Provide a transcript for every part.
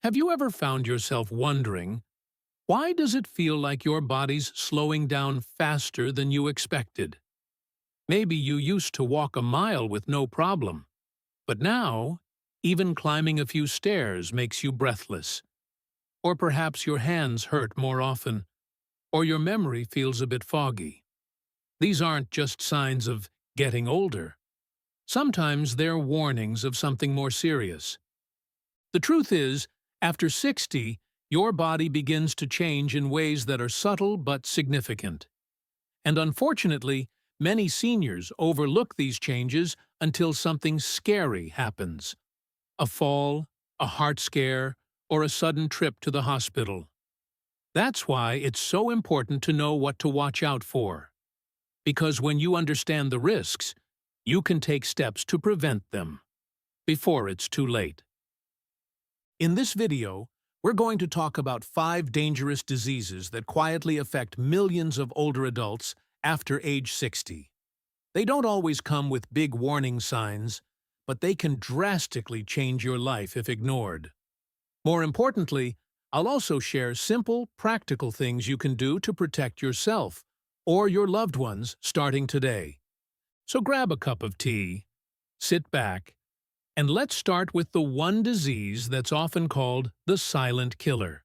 Have you ever found yourself wondering, why does it feel like your body's slowing down faster than you expected? Maybe you used to walk a mile with no problem, but now, even climbing a few stairs makes you breathless. Or perhaps your hands hurt more often, or your memory feels a bit foggy. These aren't just signs of getting older. Sometimes they're warnings of something more serious. The truth is, after 60, your body begins to change in ways that are subtle but significant. And unfortunately, many seniors overlook these changes until something scary happens. A fall, a heart scare, or a sudden trip to the hospital. That's why it's so important to know what to watch out for. Because when you understand the risks, you can take steps to prevent them before it's too late. In this video, we're going to talk about 5 dangerous diseases that quietly affect millions of older adults after age 60. They don't always come with big warning signs, but they can drastically change your life if ignored. More importantly, I'll also share simple, practical things you can do to protect yourself or your loved ones starting today. So grab a cup of tea, sit back, and let's start with the one disease that's often called the silent killer.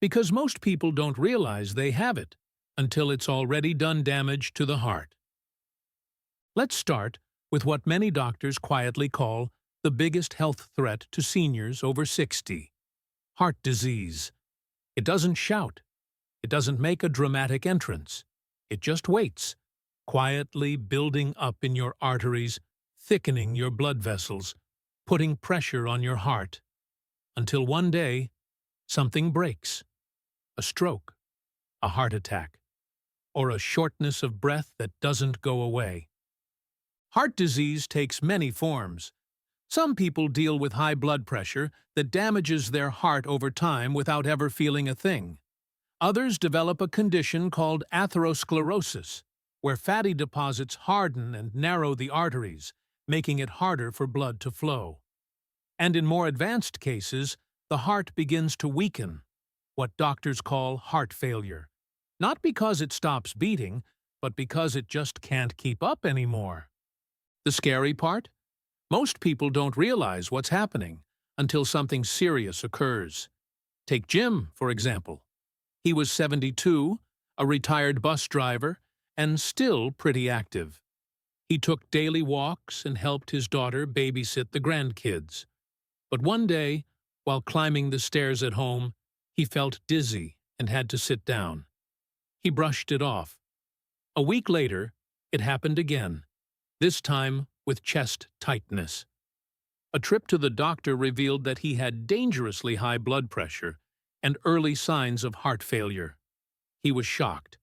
Because most people don't realize they have it until it's already done damage to the heart. Let's start with what many doctors quietly call the biggest health threat to seniors over 60. Heart disease. It doesn't shout. It doesn't make a dramatic entrance. It just waits, quietly building up in your arteries, thickening your blood vessels, putting pressure on your heart, until one day, something breaks. A stroke, a heart attack, or a shortness of breath that doesn't go away. Heart disease takes many forms. Some people deal with high blood pressure that damages their heart over time without ever feeling a thing. Others develop a condition called atherosclerosis, where fatty deposits harden and narrow the arteries, making it harder for blood to flow. And in more advanced cases, the heart begins to weaken, what doctors call heart failure. Not because it stops beating, but because it just can't keep up anymore. The scary part? Most people don't realize what's happening until something serious occurs. Take Jim, for example. He was 72, a retired bus driver, and still pretty active. He took daily walks and helped his daughter babysit the grandkids. But one day, while climbing the stairs at home, he felt dizzy and had to sit down. He brushed it off. A week later, it happened again, this time with chest tightness. A trip to the doctor revealed that he had dangerously high blood pressure and early signs of heart failure. He was shocked.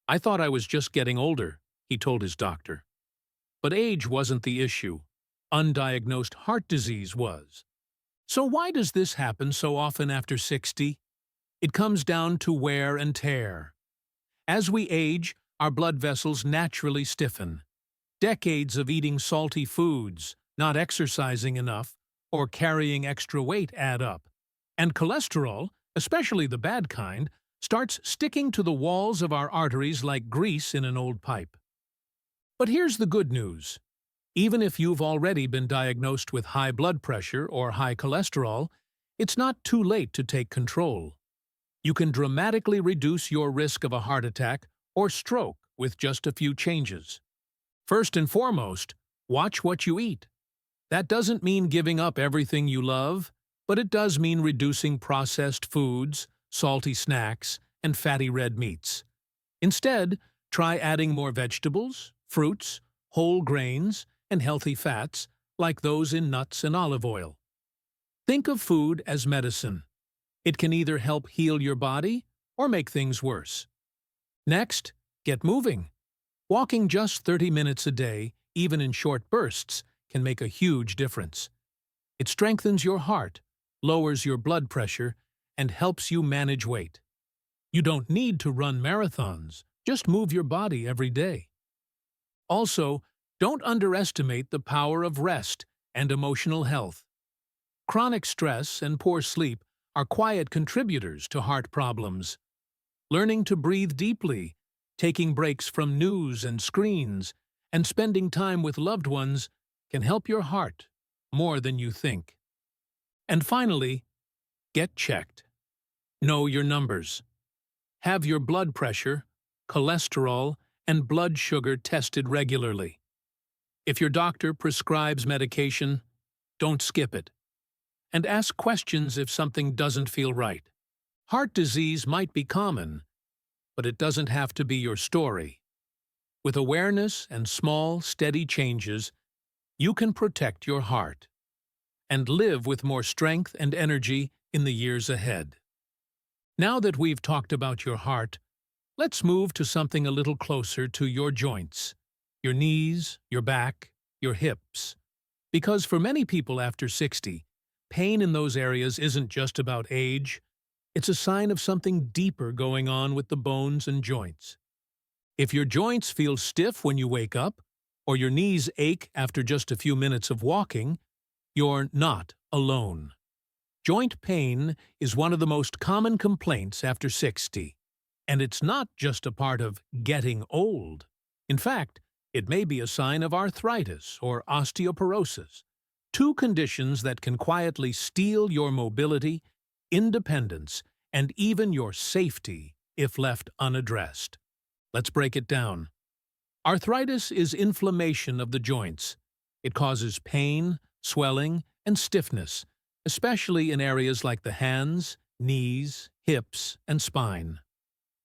"I thought I was just getting older," he told his doctor. But age wasn't the issue. Undiagnosed heart disease was. So why does this happen so often after 60? It comes down to wear and tear. As we age, our blood vessels naturally stiffen. Decades of eating salty foods, not exercising enough, or carrying extra weight add up. And cholesterol, especially the bad kind, starts sticking to the walls of our arteries like grease in an old pipe. But here's the good news. Even if you've already been diagnosed with high blood pressure or high cholesterol, it's not too late to take control. You can dramatically reduce your risk of a heart attack or stroke with just a few changes. First and foremost, watch what you eat. That doesn't mean giving up everything you love, but it does mean reducing processed foods, salty snacks, and fatty red meats. Instead, try adding more vegetables, fruits, whole grains, and healthy fats, like those in nuts and olive oil. Think of food as medicine. It can either help heal your body or make things worse. Next, get moving. Walking just 30 minutes a day, even in short bursts, can make a huge difference. It strengthens your heart, lowers your blood pressure, and helps you manage weight. You don't need to run marathons, just move your body every day. Also, don't underestimate the power of rest and emotional health. Chronic stress and poor sleep are quiet contributors to heart problems. Learning to breathe deeply, taking breaks from news and screens, and spending time with loved ones can help your heart more than you think. And finally, get checked. Know your numbers. Have your blood pressure, cholesterol, and blood sugar tested regularly. If your doctor prescribes medication, don't skip it. And ask questions if something doesn't feel right. Heart disease might be common, but it doesn't have to be your story. With awareness and small, steady changes, you can protect your heart and live with more strength and energy in the years ahead. Now that we've talked about your heart, let's move to something a little closer to your joints, your knees, your back, your hips. Because for many people after 60, pain in those areas isn't just about age, it's a sign of something deeper going on with the bones and joints. If your joints feel stiff when you wake up, or your knees ache after just a few minutes of walking, you're not alone. Joint pain is one of the most common complaints after 60, and it's not just a part of getting old. In fact, it may be a sign of arthritis or osteoporosis, two conditions that can quietly steal your mobility, independence, and even your safety if left unaddressed. Let's break it down. Arthritis is inflammation of the joints. It causes pain, swelling, and stiffness, especially in areas like the hands, knees, hips, and spine.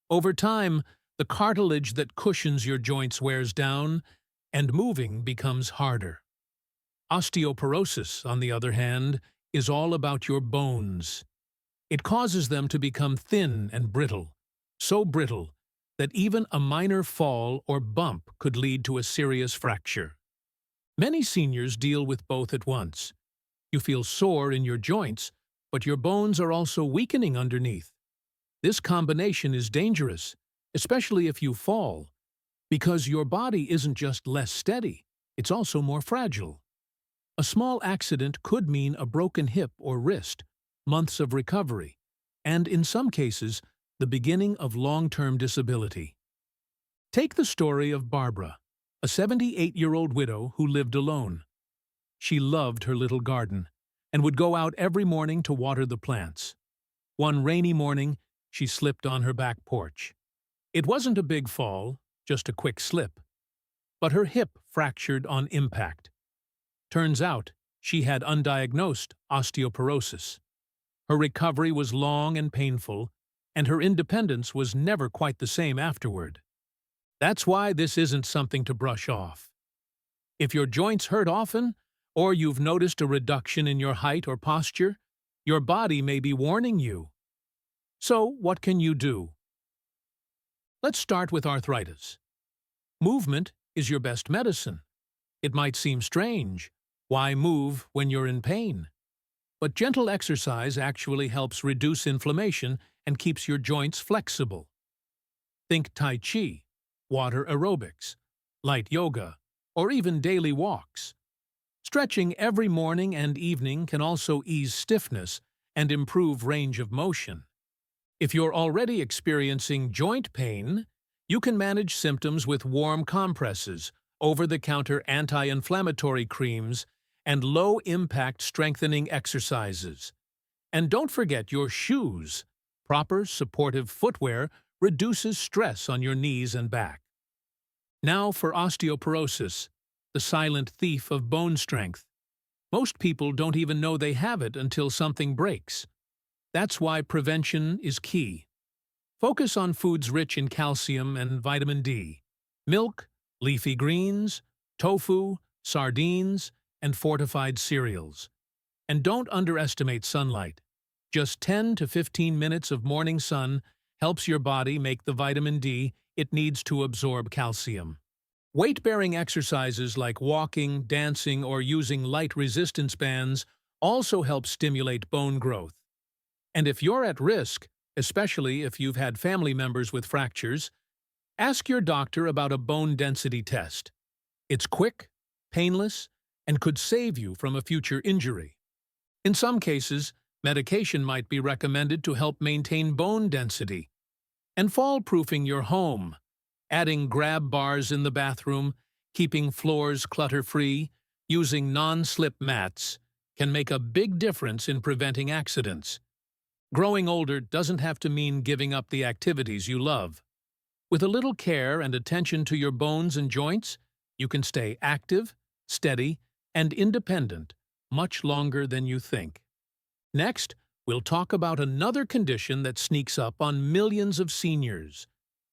Over time, the cartilage that cushions your joints wears down, and moving becomes harder. Osteoporosis, on the other hand, is all about your bones. It causes them to become thin and brittle, so brittle that even a minor fall or bump could lead to a serious fracture. Many seniors deal with both at once. You feel sore in your joints, but your bones are also weakening underneath. This combination is dangerous, especially if you fall, because your body isn't just less steady, it's also more fragile. A small accident could mean a broken hip or wrist, months of recovery, and in some cases, the beginning of long-term disability. Take the story of Barbara, a 78-year-old widow who lived alone. She loved her little garden and would go out every morning to water the plants. One rainy morning, she slipped on her back porch. It wasn't a big fall, just a quick slip. But her hip fractured on impact. Turns out, she had undiagnosed osteoporosis. Her recovery was long and painful, and her independence was never quite the same afterward. That's why this isn't something to brush off. If your joints hurt often, or you've noticed a reduction in your height or posture, your body may be warning you. So, what can you do? Let's start with arthritis. Movement is your best medicine. It might seem strange. Why move when you're in pain? But gentle exercise actually helps reduce inflammation and keeps your joints flexible. Think Tai Chi, water aerobics, light yoga, or even daily walks. Stretching every morning and evening can also ease stiffness and improve range of motion. If you're already experiencing joint pain, you can manage symptoms with warm compresses, over-the-counter anti-inflammatory creams, and low-impact strengthening exercises. And don't forget your shoes. Proper supportive footwear reduces stress on your knees and back. Now for osteoporosis, the silent thief of bone strength. Most people don't even know they have it until something breaks. That's why prevention is key. Focus on foods rich in calcium and vitamin D. Milk, leafy greens, tofu, sardines, and fortified cereals. And don't underestimate sunlight. Just 10 to 15 minutes of morning sun helps your body make the vitamin D it needs to absorb calcium. Weight-bearing exercises like walking, dancing, or using light resistance bands also help stimulate bone growth. And if you're at risk, especially if you've had family members with fractures, ask your doctor about a bone density test. It's quick, painless, and could save you from a future injury. In some cases, medication might be recommended to help maintain bone density. And fall-proofing your home, adding grab bars in the bathroom, keeping floors clutter-free, using non-slip mats, can make a big difference in preventing accidents. Growing older doesn't have to mean giving up the activities you love. With a little care and attention to your bones and joints, you can stay active, steady, and independent much longer than you think. Next, we'll talk about another condition that sneaks up on millions of seniors.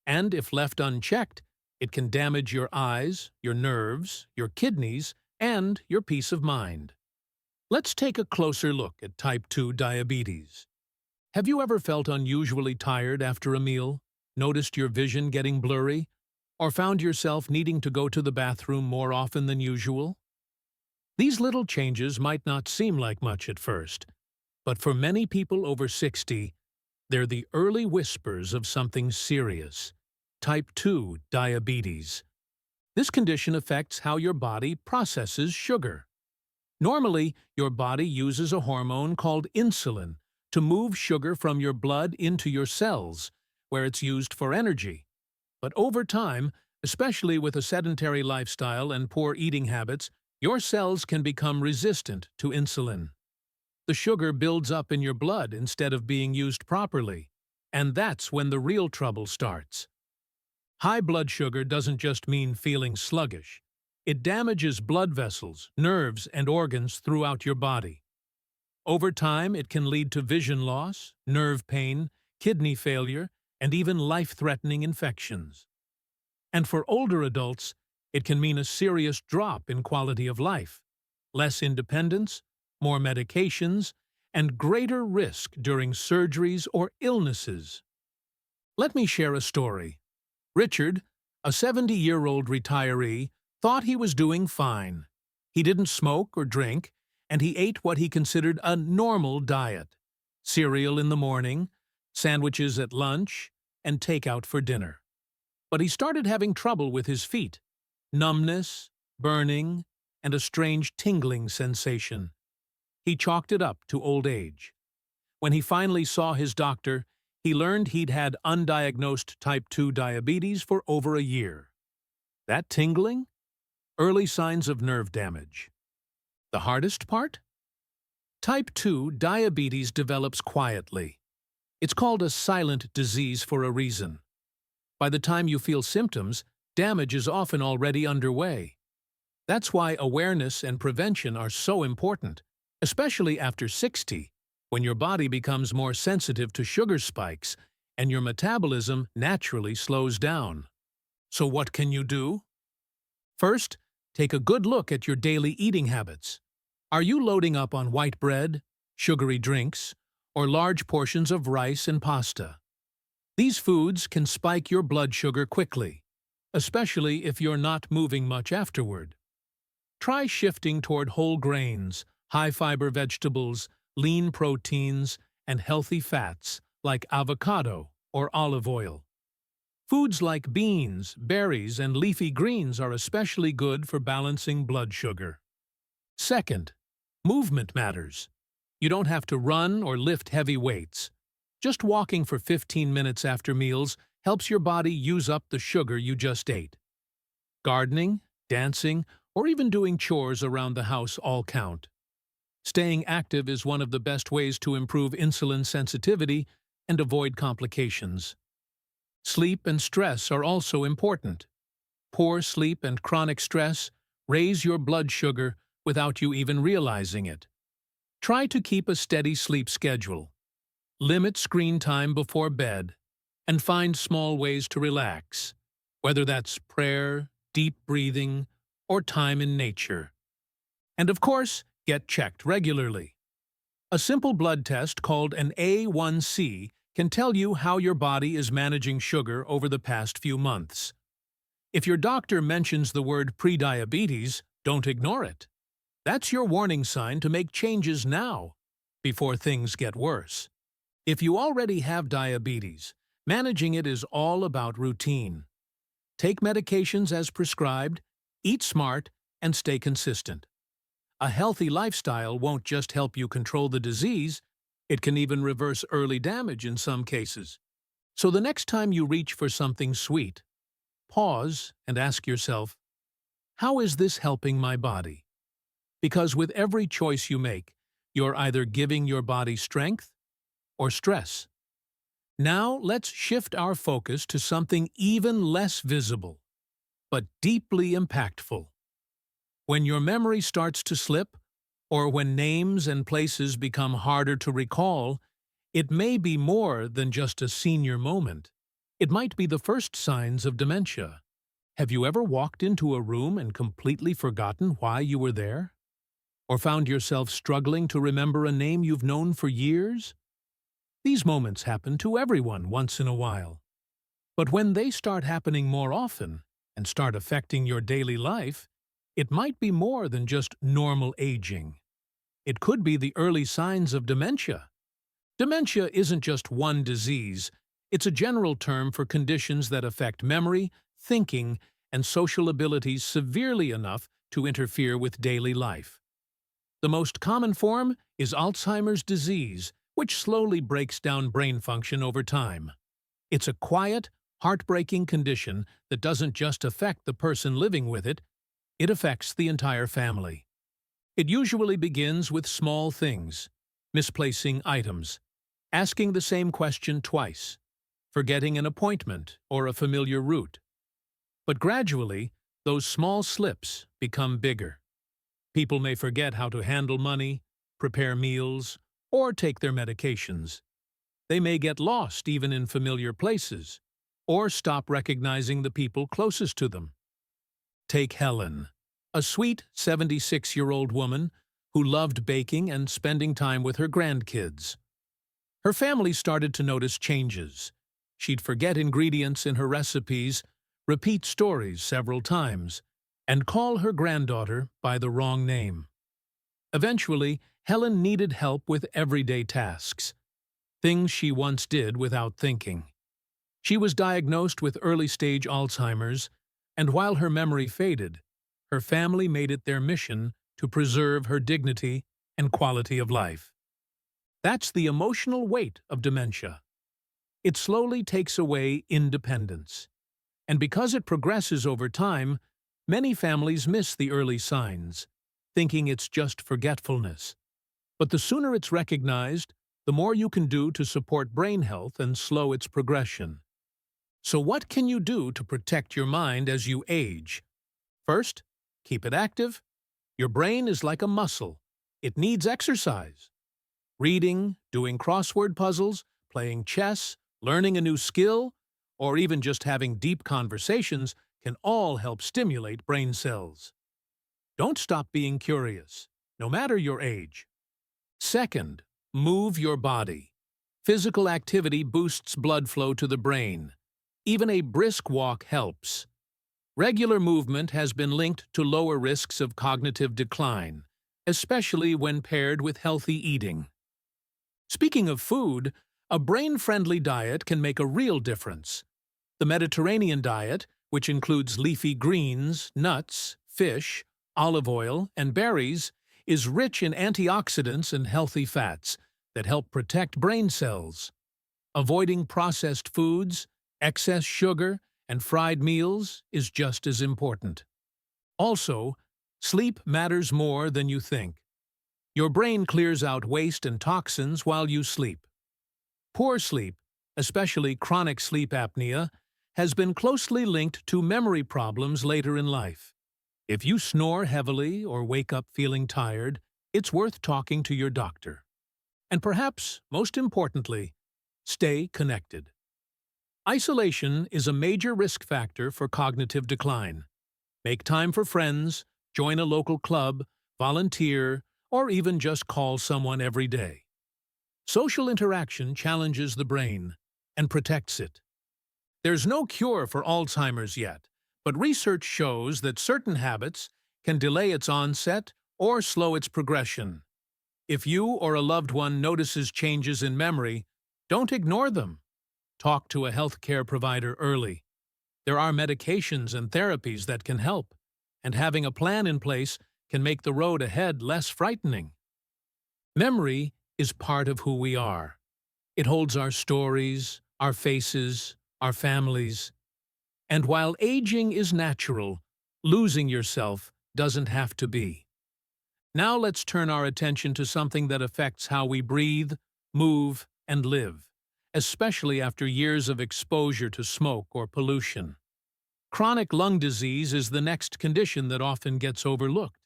And if left unchecked, it can damage your eyes, your nerves, your kidneys, and your peace of mind. Let's take a closer look at type 2 diabetes. Have you ever felt unusually tired after a meal, noticed your vision getting blurry, or found yourself needing to go to the bathroom more often than usual? These little changes might not seem like much at first, but for many people over 60, they're the early whispers of something serious: type 2 diabetes. This condition affects how your body processes sugar. Normally, your body uses a hormone called insulin to move sugar from your blood into your cells, where it's used for energy. But over time, especially with a sedentary lifestyle and poor eating habits, your cells can become resistant to insulin. The sugar builds up in your blood instead of being used properly, and that's when the real trouble starts. High blood sugar doesn't just mean feeling sluggish. It damages blood vessels, nerves, and organs throughout your body. Over time, it can lead to vision loss, nerve pain, kidney failure, and even life-threatening infections. And for older adults, it can mean a serious drop in quality of life, less independence, more medications, and greater risk during surgeries or illnesses. Let me share a story. Richard, a 70-year-old retiree, thought he was doing fine. He didn't smoke or drink, and he ate what he considered a normal diet: cereal in the morning, sandwiches at lunch, and takeout for dinner. But he started having trouble with his feet: numbness, burning, and a strange tingling sensation. He chalked it up to old age. When he finally saw his doctor, he learned he'd had undiagnosed type 2 diabetes for over a year. That tingling? Early signs of nerve damage. The hardest part? Type 2 diabetes develops quietly. It's called a silent disease for a reason. By the time you feel symptoms, damage is often already underway. That's why awareness and prevention are so important, especially after 60, when your body becomes more sensitive to sugar spikes and your metabolism naturally slows down. So what can you do? First, take a good look at your daily eating habits. Are you loading up on white bread, sugary drinks, or large portions of rice and pasta? These foods can spike your blood sugar quickly, especially if you're not moving much afterward. Try shifting toward whole grains, high-fiber vegetables, lean proteins, and healthy fats like avocado or olive oil. Foods like beans, berries, and leafy greens are especially good for balancing blood sugar. Second, movement matters. You don't have to run or lift heavy weights. Just walking for 15 minutes after meals helps your body use up the sugar you just ate. Gardening, dancing, or even doing chores around the house all count. Staying active is one of the best ways to improve insulin sensitivity and avoid complications. Sleep and stress are also important. Poor sleep and chronic stress raise your blood sugar without you even realizing it. Try to keep a steady sleep schedule. Limit screen time before bed, and find small ways to relax, whether that's prayer, deep breathing, or time in nature. And of course, get checked regularly. A simple blood test called an A1C can tell you how your body is managing sugar over the past few months. If your doctor mentions the word prediabetes, don't ignore it. That's your warning sign to make changes now, before things get worse. If you already have diabetes, managing it is all about routine. Take medications as prescribed, eat smart, and stay consistent. A healthy lifestyle won't just help you control the disease, it can even reverse early damage in some cases. So the next time you reach for something sweet, pause and ask yourself, how is this helping my body? Because with every choice you make, you're either giving your body strength or stress. Now let's shift our focus to something even less visible, but deeply impactful. When your memory starts to slip, or when names and places become harder to recall, it may be more than just a senior moment. It might be the first signs of dementia. Have you ever walked into a room and completely forgotten why you were there? Or found yourself struggling to remember a name you've known for years? These moments happen to everyone once in a while. But when they start happening more often and start affecting your daily life, it might be more than just normal aging. It could be the early signs of dementia. Dementia isn't just one disease. It's a general term for conditions that affect memory, thinking, and social abilities severely enough to interfere with daily life. The most common form is Alzheimer's disease, which slowly breaks down brain function over time. It's a quiet, heartbreaking condition that doesn't just affect the person living with it, it affects the entire family. It usually begins with small things: misplacing items, asking the same question twice, forgetting an appointment or a familiar route. But gradually, those small slips become bigger. People may forget how to handle money, prepare meals, or take their medications. They may get lost even in familiar places, or stop recognizing the people closest to them. Take Helen, a sweet 76-year-old woman who loved baking and spending time with her grandkids. Her family started to notice changes. She'd forget ingredients in her recipes, repeat stories several times, and call her granddaughter by the wrong name. Eventually, Helen needed help with everyday tasks, things she once did without thinking. She was diagnosed with early-stage Alzheimer's, and while her memory faded, her family made it their mission to preserve her dignity and quality of life. That's the emotional weight of dementia. It slowly takes away independence. And because it progresses over time, many families miss the early signs, thinking it's just forgetfulness. But the sooner it's recognized, the more you can do to support brain health and slow its progression. So what can you do to protect your mind as you age? First, keep it active. Your brain is like a muscle. It needs exercise. Reading, doing crossword puzzles, playing chess, learning a new skill, or even just having deep conversations can all help stimulate brain cells. Don't stop being curious, no matter your age. Second, move your body. Physical activity boosts blood flow to the brain. Even a brisk walk helps. Regular movement has been linked to lower risks of cognitive decline, especially when paired with healthy eating. Speaking of food, a brain-friendly diet can make a real difference. The Mediterranean diet, which includes leafy greens, nuts, fish, olive oil, and berries, is rich in antioxidants and healthy fats that help protect brain cells. Avoiding processed foods, excess sugar, and fried meals is just as important. Also, sleep matters more than you think. Your brain clears out waste and toxins while you sleep. Poor sleep, especially chronic sleep apnea, has been closely linked to memory problems later in life. If you snore heavily or wake up feeling tired, it's worth talking to your doctor. And perhaps, most importantly, stay connected. Isolation is a major risk factor for cognitive decline. Make time for friends, join a local club, volunteer, or even just call someone every day. Social interaction challenges the brain and protects it. There's no cure for Alzheimer's yet, but research shows that certain habits can delay its onset or slow its progression. If you or a loved one notices changes in memory, don't ignore them. Talk to a healthcare provider early. There are medications and therapies that can help, and having a plan in place can make the road ahead less frightening. Memory is part of who we are. It holds our stories, our faces, our families. And while aging is natural, losing yourself doesn't have to be. Now let's turn our attention to something that affects how we breathe, move, and live, especially after years of exposure to smoke or pollution. Chronic lung disease is the next condition that often gets overlooked,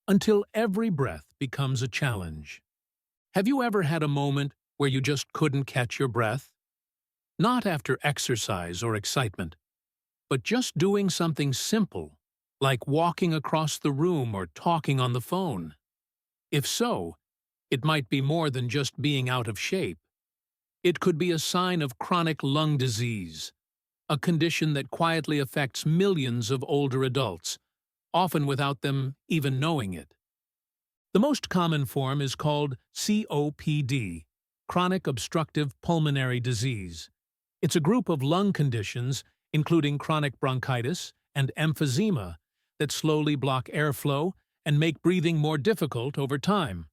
until every breath becomes a challenge. Have you ever had a moment where you just couldn't catch your breath? Not after exercise or excitement, but just doing something simple, like walking across the room or talking on the phone. If so, it might be more than just being out of shape. It could be a sign of chronic lung disease, a condition that quietly affects millions of older adults, often without them even knowing it. The most common form is called COPD, chronic obstructive pulmonary disease. It's a group of lung conditions, including chronic bronchitis and emphysema, that slowly block airflow and make breathing more difficult over time.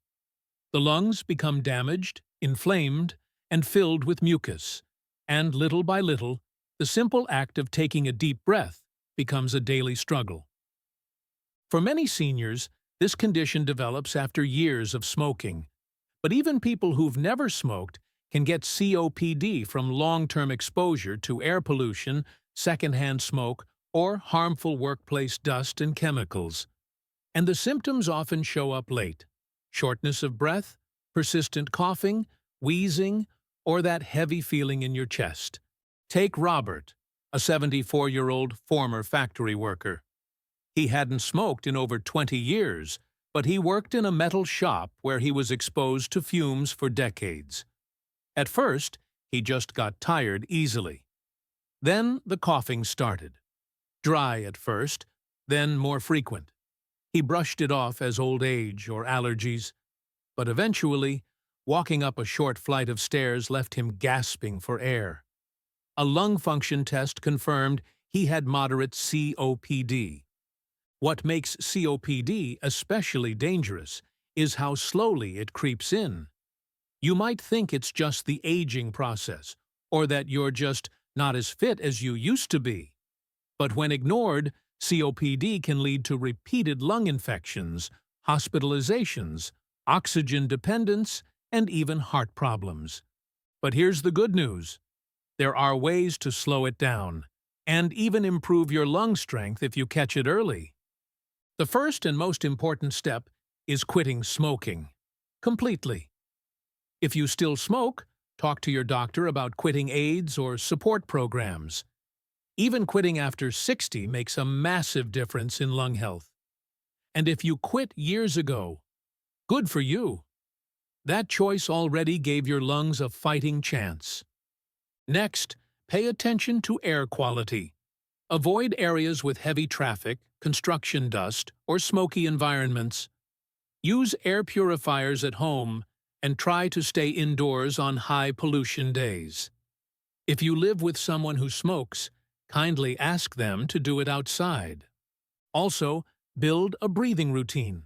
The lungs become damaged, inflamed, and filled with mucus, and little by little, the simple act of taking a deep breath becomes a daily struggle. For many seniors, this condition develops after years of smoking, but even people who've never smoked can get COPD from long-term exposure to air pollution, secondhand smoke, or harmful workplace dust and chemicals. And the symptoms often show up late: shortness of breath, persistent coughing, wheezing, or that heavy feeling in your chest. Take Robert, a 74-year-old former factory worker. He hadn't smoked in over 20 years, but he worked in a metal shop where he was exposed to fumes for decades. At first, he just got tired easily. Then the coughing started. Dry at first, then more frequent. He brushed it off as old age or allergies, but eventually, walking up a short flight of stairs left him gasping for air. A lung function test confirmed he had moderate COPD. What makes COPD especially dangerous is how slowly it creeps in. You might think it's just the aging process, or that you're just not as fit as you used to be. But when ignored, COPD can lead to repeated lung infections, hospitalizations, oxygen dependence, and even heart problems. But here's the good news. There are ways to slow it down, and even improve your lung strength if you catch it early. The first and most important step is quitting smoking completely. If you still smoke, talk to your doctor about quitting aids or support programs. Even quitting after 60 makes a massive difference in lung health. And if you quit years ago, good for you. That choice already gave your lungs a fighting chance. Next, pay attention to air quality. Avoid areas with heavy traffic, construction dust, or smoky environments. Use air purifiers at home and try to stay indoors on high pollution days. If you live with someone who smokes, kindly ask them to do it outside. Also, build a breathing routine.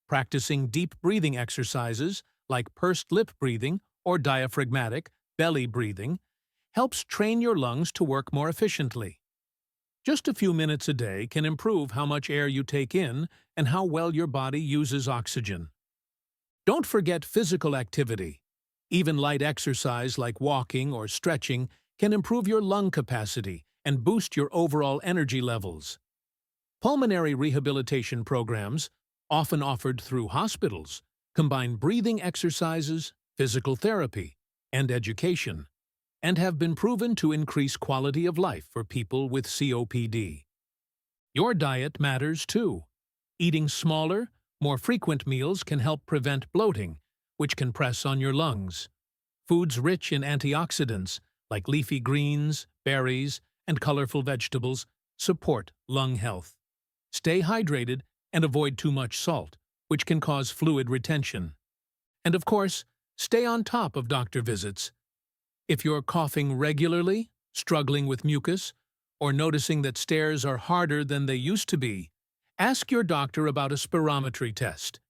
Practicing deep breathing exercises like pursed lip breathing or diaphragmatic belly breathing helps train your lungs to work more efficiently. Just a few minutes a day can improve how much air you take in and how well your body uses oxygen. Don't forget physical activity. Even light exercise like walking or stretching can improve your lung capacity and boost your overall energy levels. Pulmonary rehabilitation programs, often offered through hospitals, combine breathing exercises, physical therapy, and education, and have been proven to increase quality of life for people with COPD. Your diet matters too. Eating smaller, more frequent meals can help prevent bloating, which can press on your lungs. Foods rich in antioxidants, like leafy greens, berries, and colorful vegetables, support lung health. Stay hydrated and avoid too much salt, which can cause fluid retention. And of course, stay on top of doctor visits. If you're coughing regularly, struggling with mucus, or noticing that stairs are harder than they used to be, Ask your doctor about a spirometry test.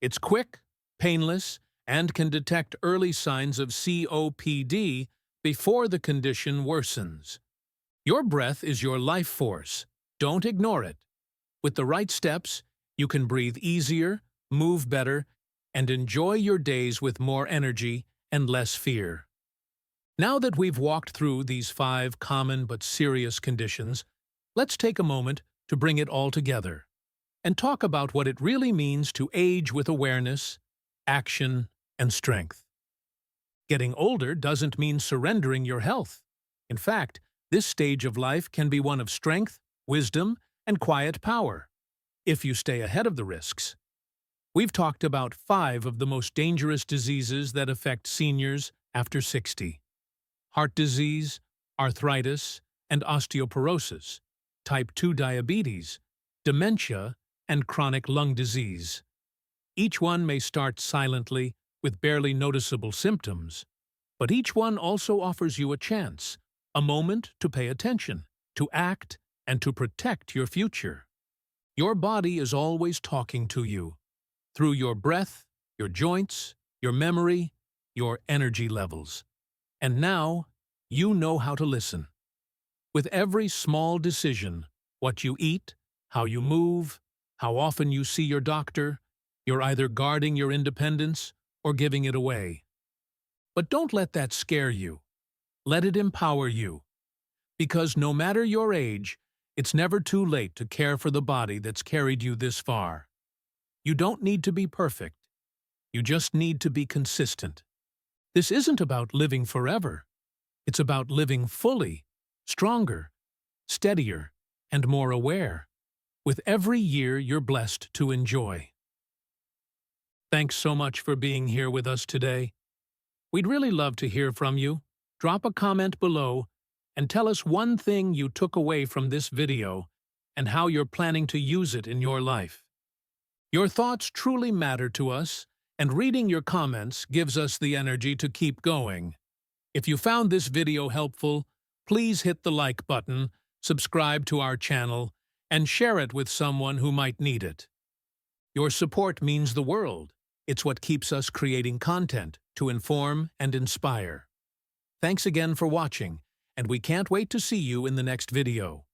It's quick, painless, and can detect early signs of COPD before the condition worsens. Your breath is your life force. Don't ignore it. With the right steps, you can breathe easier, move better, and enjoy your days with more energy and less fear. Now that we've walked through these 5 common but serious conditions, let's take a moment to bring it all together and talk about what it really means to age with awareness, action, and strength. Getting older doesn't mean surrendering your health. In fact, this stage of life can be one of strength, wisdom, and quiet power, if you stay ahead of the risks. We've talked about 5 of the most dangerous diseases that affect seniors after 60. Heart disease, arthritis, and osteoporosis, type 2 diabetes, dementia, and chronic lung disease. Each one may start silently, with barely noticeable symptoms, but each one also offers you a chance, a moment to pay attention, to act, and to protect your future. Your body is always talking to you, through your breath, your joints, your memory, your energy levels. And now, you know how to listen. With every small decision, what you eat, how you move, how often you see your doctor, you're either guarding your independence or giving it away. But don't let that scare you. Let it empower you. Because no matter your age, it's never too late to care for the body that's carried you this far. You don't need to be perfect. You just need to be consistent. This isn't about living forever. It's about living fully, stronger, steadier, and more aware, with every year you're blessed to enjoy. Thanks so much for being here with us today. We'd really love to hear from you. Drop a comment below and tell us one thing you took away from this video and how you're planning to use it in your life. Your thoughts truly matter to us, and reading your comments gives us the energy to keep going. If you found this video helpful, please hit the like button, subscribe to our channel, and share it with someone who might need it. Your support means the world. It's what keeps us creating content to inform and inspire. Thanks again for watching, and we can't wait to see you in the next video.